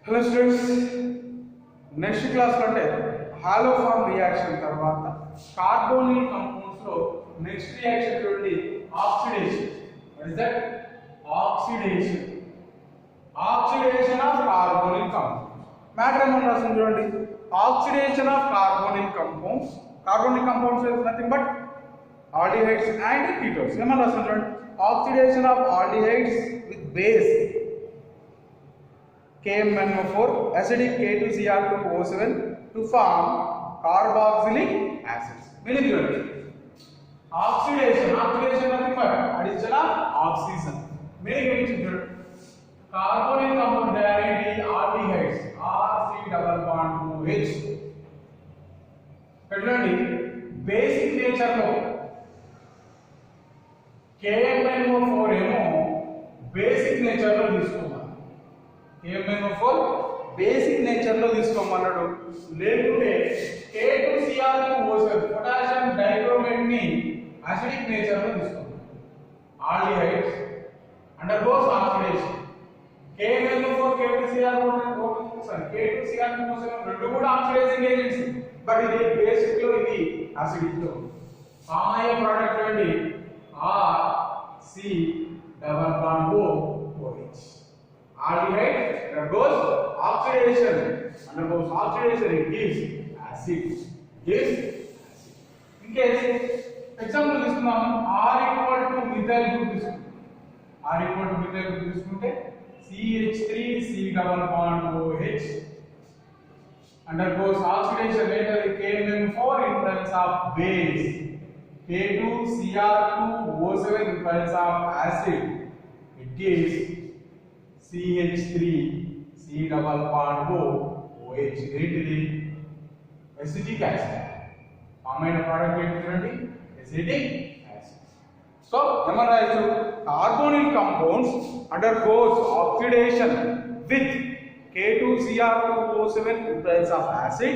Hello students, next class అంటే హాలోఫార్మ్ reaction తర్వాత carbonyl compounds లో నెక్స్ట్ రియాక్షన్ చూడండి, oxidation. What is that? Oxidation. Oxidation of carbonyl compounds. Matter ఏమన్నా రాసింది చూడండి, oxidation of carbonyl compounds. Carbonyl compounds is nothing but aldehydes and ketones. ఏమన్నా రాసింది చూడండి, oxidation of aldehydes with base KMnO4 acidic K2Cr2O7 to form carboxylic acids. Meaning చూడండి, oxidation nothing but addition of oxygen. Meaning ఏంటి చూడండి, carbonyl compound directly aldehydes RC double bond OH. చూడండి, basic nature లో KMnO4 ఏమో basic nature లో తీసుకున్నాం. KMnO4 basic nature లో తీసుకోమన్నాడు. లేకుంటే K2Cr2O7 పొటాషియం డైక్రోమేట్ ని అసిడిక్ నేచర్ లో తీసుకున్నాం. Aldehydes undergoes oxidation. KMnO4 K2Cr2O7 రెండు కూడా ఆక్సిడైజింగ్ ఏజెంట్స్, బట్ ఇది బేసిక్ లో ఇది అసిడిక్ లో. ఫామ్ అయ్యే ప్రోడక్ట్ చూడండి, RC double bond OH. Aldehyde undergoes oxidation. Undergoes oxidation, it gives acid. Gives acid. In case example తీసుకున్నాము, R equal to methyl group తీసుకుంటే, R equal to methyl group తీసుకుంటే CH3C double bond OH undergoes oxidation. Later KMnO4 in presence of base, K2Cr2O7 in presence of acid, it gives CH3C double bond OH. ఏంటిది? Acetic acid. Form అయిన product ఏంటి చూడండి, acetic acid. So ఏమన్నా రాయొచ్చు, carbonyl compounds undergoes oxidation with K2Cr2O7 in presence of acid,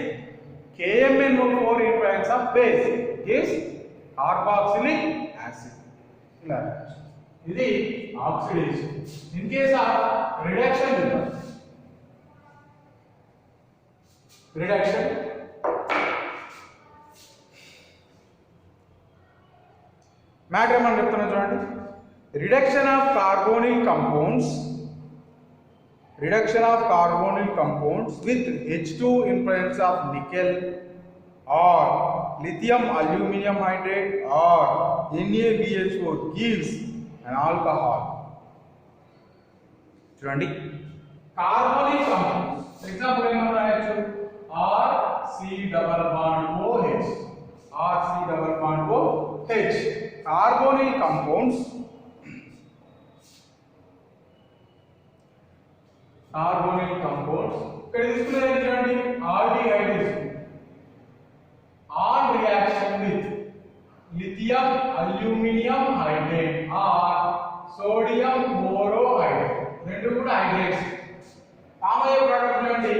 KMnO4 in presence of base gives carboxylic acid. ఇలా ఇది oxidation. In case of reduction, reduction matter ఏమని చెప్తున్నా చూడండి, reduction of carbonyl compounds, reduction of carbonyl compounds with H2 in presence of nickel or lithium aluminum hydride or NaBH4 gives an alcohol. చూడండి, carbonyl compounds example ఏమన్నా రాయొచ్చు, RC double bond OH, RC double bond OH. Carbonyl compounds, carbonyl compounds ఇక్కడ తీసుకునేది చూడండి, aldehyde తీసుకుంటాం. On reaction with lithium aluminium hydrate or sodium borohydrate, రెండు కూడా hydrates. Form అయ్యే ప్రోడక్ట్ చూడండి,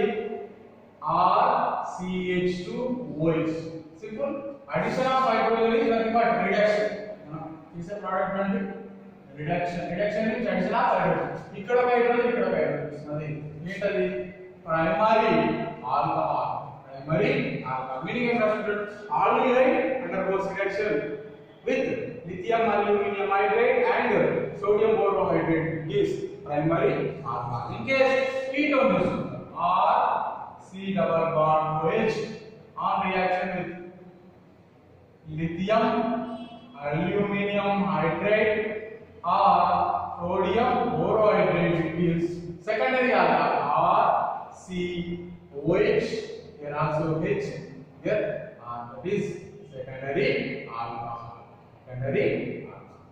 RCH2OH. Simple addition of hydrogen is nothing but reduction. Is a product చూడండి, reduction. Reduction means addition of hydrogen. ఇక్కడ ఒక hydrogen, ఇక్కడ ఒక hydrogen. అది ఏంటది? Primary alcohol. Primary alcohol meaning ఏం రాస్తున్నారు, aldehyde undergoes reduction with lithium aluminium hydrate and sodium borohydride gives primary alcohol. In case ketone తీసుకుంటాం, RC double bond OH on reaction with lithium aluminum hydride or sodium borohydrate gives secondary alcohol, RCOH. Here also H, here that is secondary alcohol. Secondary alcohol.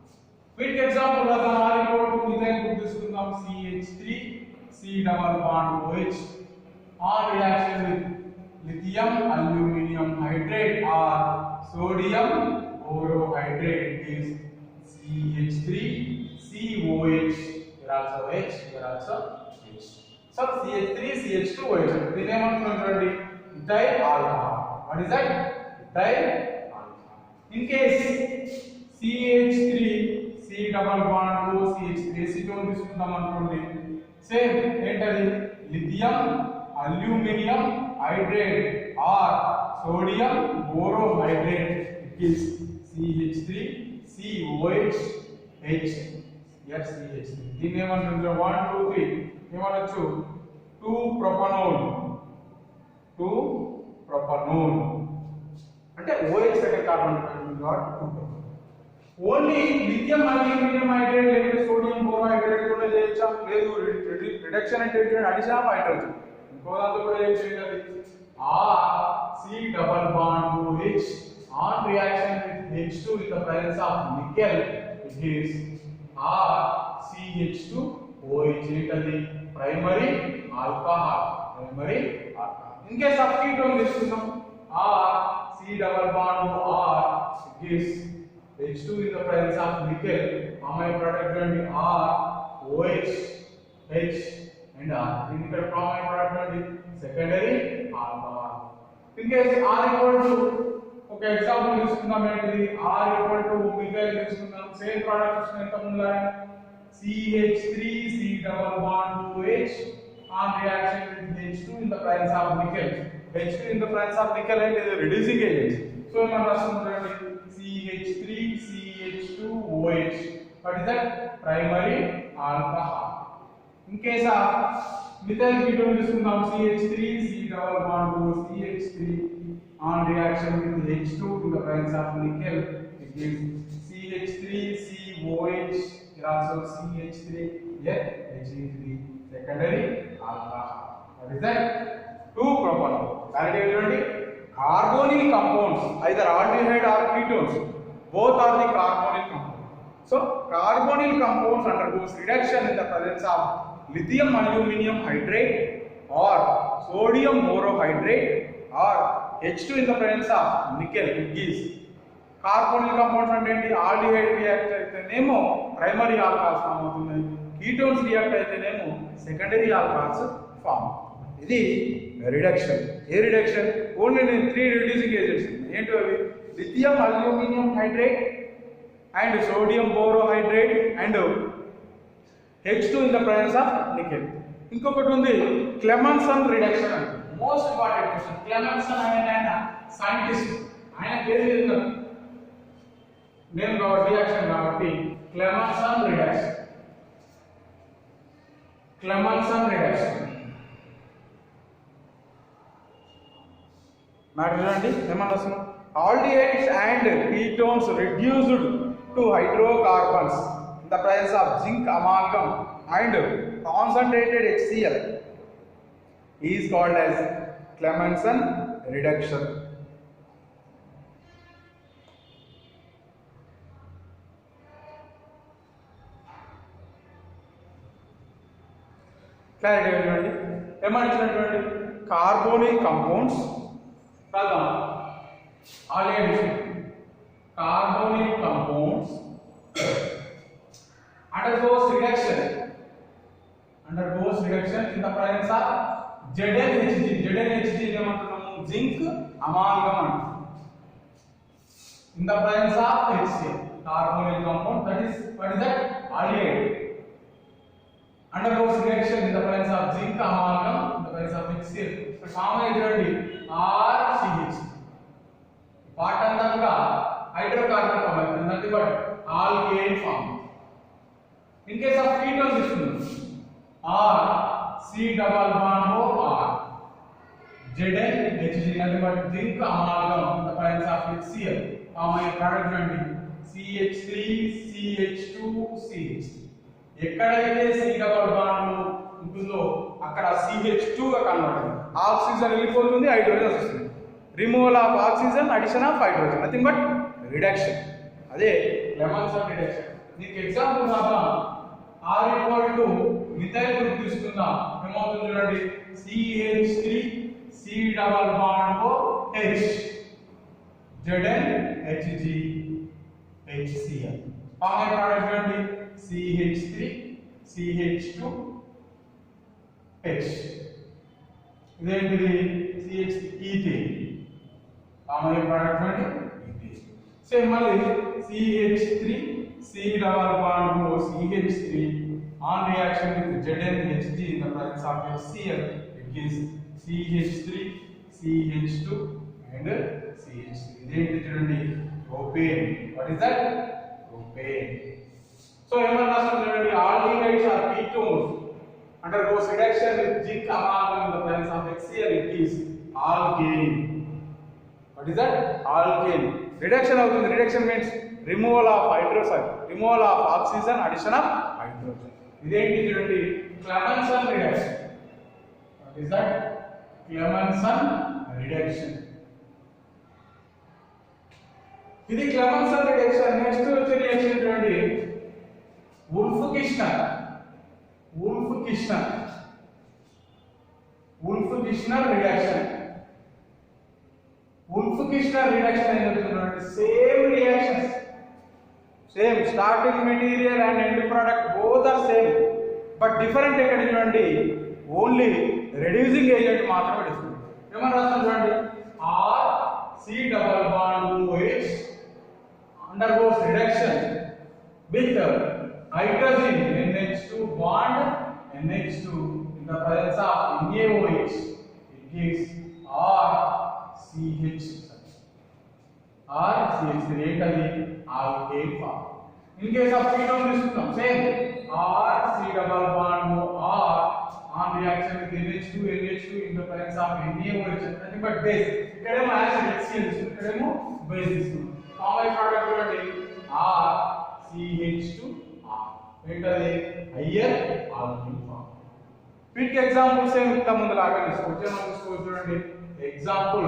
Quick example of the R equal to methyl group తీసుకుందాం, CH3C double bond OH on reaction with lithium aluminum hydride or sodium borohydrate gives CH3COH. Here also H, here also H. So CH3CH2OH. This name of చూడండి, ethyl alcohol. What is that? Ethyl alcohol. In case CH3C double bond O CH3 acetone తీసుకుందాం అనుకోండి, same ఏంటది, lithium aluminum hydrate or sodium borohydrate, it is CH3 COH H. Yes, CH3. దీన్ని ఏమంటారు? 1 2 3 ఏమనొచ్చు? 2 propanol. 2 propanol అంటే OH second carbon కాబట్టి 2 propanol. Only lithium aluminium hydrate లేదా sodium borohydride కూడా చేయొచ్చా? లేదు. రిడక్షన్ అంటే అడిషన్ ఆఫ్ హైడ్రోజన్. ఇంకో దాంతో కూడా చేయొచ్చు. C double bond OH on reaction with H2 in the presence of nickel, it is CH2OH. ఏంటది? Primary alcohol. Primary alcohol. In case of ketone తీసుకుందాం. C double bond R gives H2 in the presence of nickel. Common product and R OH H and R. In the common product and secondary alcohol. In case R equal to, okay, example తీసుకుందాం. ఏంటిది? R equal to methyl తీసుకుందాం. Same product చూసిన ఎంత ఉండాలి? CH3 C double bond OH on reaction with H2 in the presence of nickel. H2 in the presence of nickel and is a reducing agent. So మనం రాసుకుంటాం CH3 CH2OH. What is that? Primary alcohol. In case of methyl ketone తీసుకుందాం. CH3 C double bond CH3 on reaction with H2 in the presence of nickel, it gives CH3 COH. Here also CH3 here He3 secondary alcohol. What is that? 2 propanol. Carbonyl compounds, either aldehyde or ketones, both are the carbonyl compounds. So carbonyl compounds undergoes reduction in the presence of lithium aluminum hydrate or sodium borohydrate or H2 in the presence of nickel, it gives carbonyl compounds అంటే aldehyde react అయితేనేమో primary alcohols form అవుతున్నాయి. Ketones react అయితేనేమో secondary alcohols form. ఇది reduction. ఏ reduction? Only 3 reducing agents. ఏంటి అవి? Lithium aluminium hydrate and sodium borohydrate and H2 in the presence of nickel. ఇంకొకటి ఉంది క్లెమెన్సన్ రిడక్షన్ అని. Most important question. క్లెమెన్సన్ ఆయన సైంటిస్ట్. ఆయన పేరు లేదు నేను రియాక్షన్ కాబట్టి Clemmensen reduction. Clemmensen reduction matter చూడండి. ఏమన్నా అసలు aldehydes and ketones reduced to hydrocarbons in the presence of zinc amalgam and concentrated HCl is called as Clemmensen reduction. Clarity చూడండి. ఏమంటున్నటువంటి కార్బోనిక్ కంపౌండ్స్ కదా, carbonyl compounds undergoes reduction in the presence of ZnHg. ZnHg ఏమంటున్నాము? Zinc amalgam అంటాం. In the presence of HCl, carbonyl compound, that is what is that? Aldehyde. Undergoes reaction in the presence of zinc amalgam in the presence of HCl. So form ఏంటండి? RCH. What అందంగా hydrocarbon form అవుతుంది. Nothing but alkane form. In case of ketone తీసుకుందాం. R C double bond O R ZnHg, nothing but zinc amalgam in the presence of HCl. Form అయ్యే product అండి CH3 CH2 CH. ఎక్కడైతే C double bond ఉంటుందో అక్కడ CH2 గా convert అవుతుంది. Oxygen వెళ్ళిపోతుంది, hydrogen వస్తుంది. Removal of oxygen, addition of hydrogen, nothing but reduction. అదే క్లెమెన్సన్ రిడక్షన్. దీనికి ఎగ్జాంపుల్ రాద్దాం. R equal to methyl group తీసుకుందాం. ఏమవుతుంది చూడండి? CH3 C double bond O H ZnHg HCl. Form product చూడండి CH3 CH2 H. ఇదేంటిది? CH3 కామన్ ప్రోడక్ట్ అంటే same మళ్ళీ CH3 C double bond O CH3 On reaction with ZnHg in the presence of HCl, it gives CH3, CH2 and CH3. This is propane. What is that? Propane. So, aldehydes are ketones undergoes reduction with zinc amalgam in the presence of HCl, it gives alkane. What is that? Alkane. Reduction of the reduction means removal of hydrogen, removal of oxygen, addition of hydrogen. This is Clemmensen reduction. What is that? Clemmensen reduction. This is Clemmensen reduction. Next reaction is Wolff-Kishner. Wolff-Kishner reduction. Wolff-Kishner reduction is same reactions, same starting material and end product both are same, but different only reducing agent మాత్రమే different. ఏమన్నా రాస్తాను చూడండి, R C double bond OH undergoes reduction with hydrogen NH2 bond NH2 in the presence of NaOH, it gives RCH3 alkane form. In case of ketone తీసుకుందాం same R C double bond R on reaction with NH2 in the presence of NaOH, nothing but base. ఇక్కడేమో acid HCl తీసుకుంటాం, ఇక్కడేమో base తీసుకుంటాం. Combine product చూడండి RCH2R ఏంటది higher alkyne form. వీటికి examples ఏమి ఇంత ముందు లాగా తీసుకోవచ్చు చూడండి. Example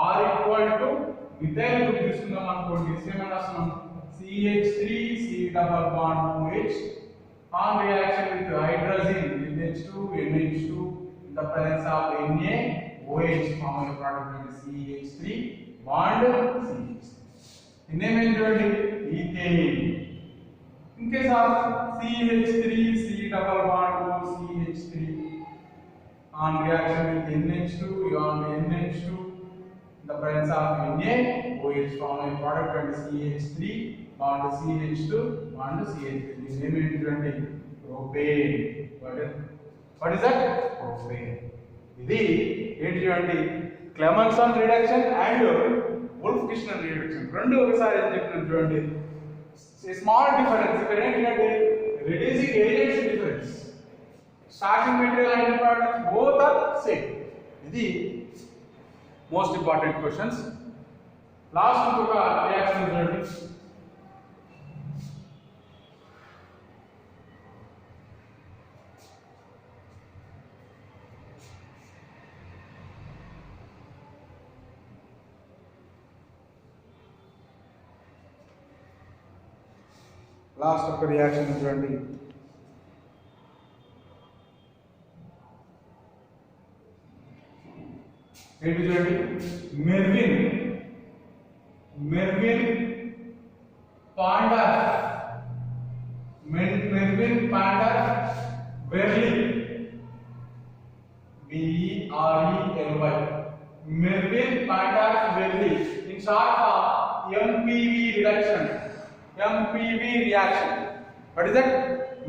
R equal to methyl group తీసుకుందాం అనుకోండి, సేమ్ రాస్తున్నాం CH3 C double bond OH on reaction with hydrogen NH2 NH2 in the presence of NaOH form a product CH3 bond CH3. In name చూడండి ethane. In case of CH3 C double bond CH3 on reaction with NH2 on NH2 in the presence of NaOH form a product CH3 bond CH2 bond CH3. This name is propane. What is that? Propane. This is Clemmensen reduction and Wolff-Kishner reduction. Rendu okasari em cheppinanu chudandi. A small difference ikkada entante reducing agents difference. Starting material and end product both are same. This most important questions. Last oka reaction chudandi. Last of the reaction is చూడండి. ఏంటి చూడండి, Mervin Pander Berley BERELY Mervin Pander Berley in short form MPV reaction. What is that?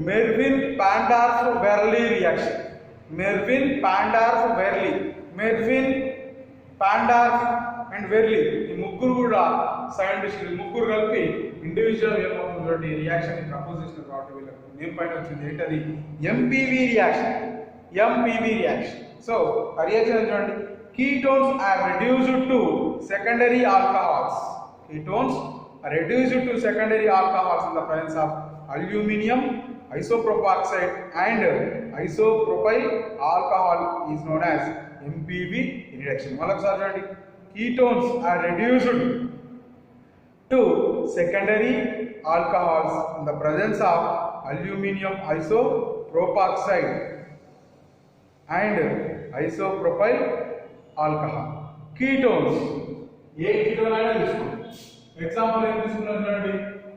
Mervin-Pandorf-Verley reaction. Mervin, Pandorf and Verley. ఈ ముగ్గురు కూడా సైంటిస్టులు, ముగ్గురు కలిపి individual ఏమవుతుంది రియాక్షన్ ప్రపోజ్ చేసిన కాబట్టి వీళ్ళకి నేమ్ పైన వచ్చింది ఏంటది MPV reaction. సో ఆ రియాక్షన్ చూడండి, ketones are reduced to secondary alcohols. Ketones are reduced to secondary alcohols in the presence of aluminum isopropoxide and isopropyl alcohol is known as MPV reduction. Malakasari, ketones are reduced to secondary alcohols in the presence of aluminum isopropoxide and isopropyl alcohol. Ketones, A ketone అయినా తీసుకోండి. Example ఏం తీసుకున్నాం చూడండి,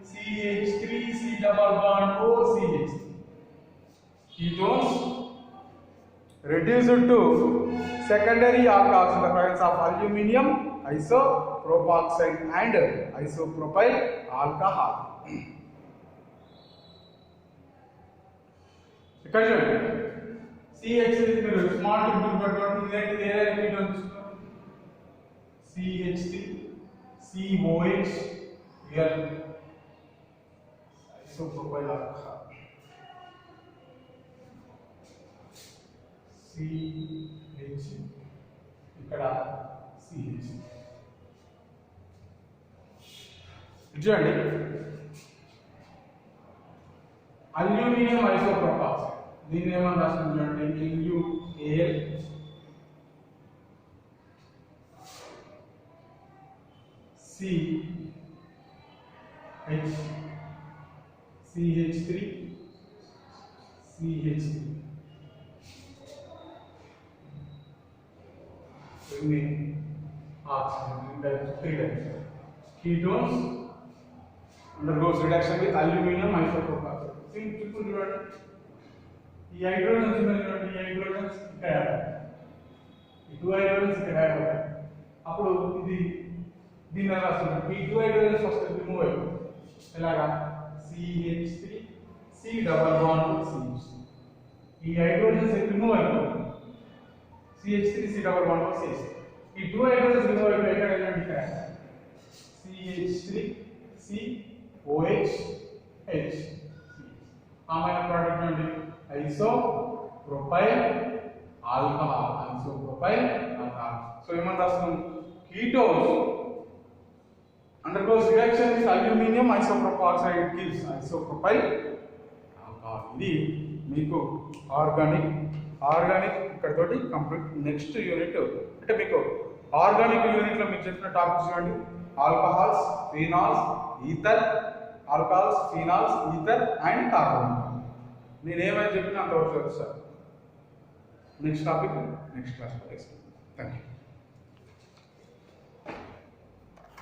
CH3 C double bond OCH3. Ketones reduced to secondary alcohols in the presence of aluminum isopropoxide and isopropyl alcohol. ఇక్కడ చూడండి CH3 మీరు small tip పట్టుకోండి ఇదేంటి ఏదైనా కీటోన్ తీసుకున్నాం CH3 COH here isopropyl alcohol CH ఇక్కడ CH చూడండి అల్యూమినియం ఐసోప్రోపాక్సైడ్ దీన్ని ఏమని రాస్తుంది చూడండి LuAl CH3 CH3 oxygen three times ketones undergoes reduction with aluminum isopropyl simple చూడండి ఈ హైడ్రోజన్స్ ఉన్నాయి చూడండి ఈ హైడ్రోజన్స్ ఇక్కడ ఈ టూ హైడ్రోజన్స్ ఇక్కడ అవుతాయి అప్పుడు ఇది దీన్ని రాస్తుంది ఈ టూ హైడ్రోజన్స్ ఫస్ట్ రిమూవ్ అయిపోతుంది ఎలాగా CH3 C double bond CH ఈ హైడ్రోజన్స్ రిమూవ్ అయిపోతుంది CH3 C double bond for CH3 ఈ టూ హైడ్రోజన్స్ రిమూవ్ అయిపోయి ఎక్కడ వెళ్ళండి ఇక్కడ CH3 COH H ఆమైన ప్రోడక్ట్ నుండి ఐసోప్రోపైల్ ఆల్కహాల్ సో ఏమని రాస్తున్నాం ketones undergoes reaction with aluminum isopropoxide gives isopropyl alcohol ఇది మీకు ఆర్గానిక్ ఇక్కడ తోటి కంప్లీట్ నెక్స్ట్ యూనిట్ అంటే మీకు ఆర్గానిక్ యూనిట్ లో మీకు చెప్పిన టాపిక్స్ చూడండి alcohols phenols ether and carbon నేను ఏమైనా చెప్పినా అంతవరకు సార్ నెక్స్ట్ టాపిక్ నెక్స్ట్ క్లాస్లో ఎక్స్ప్లెయిన్ థ్యాంక్ యూ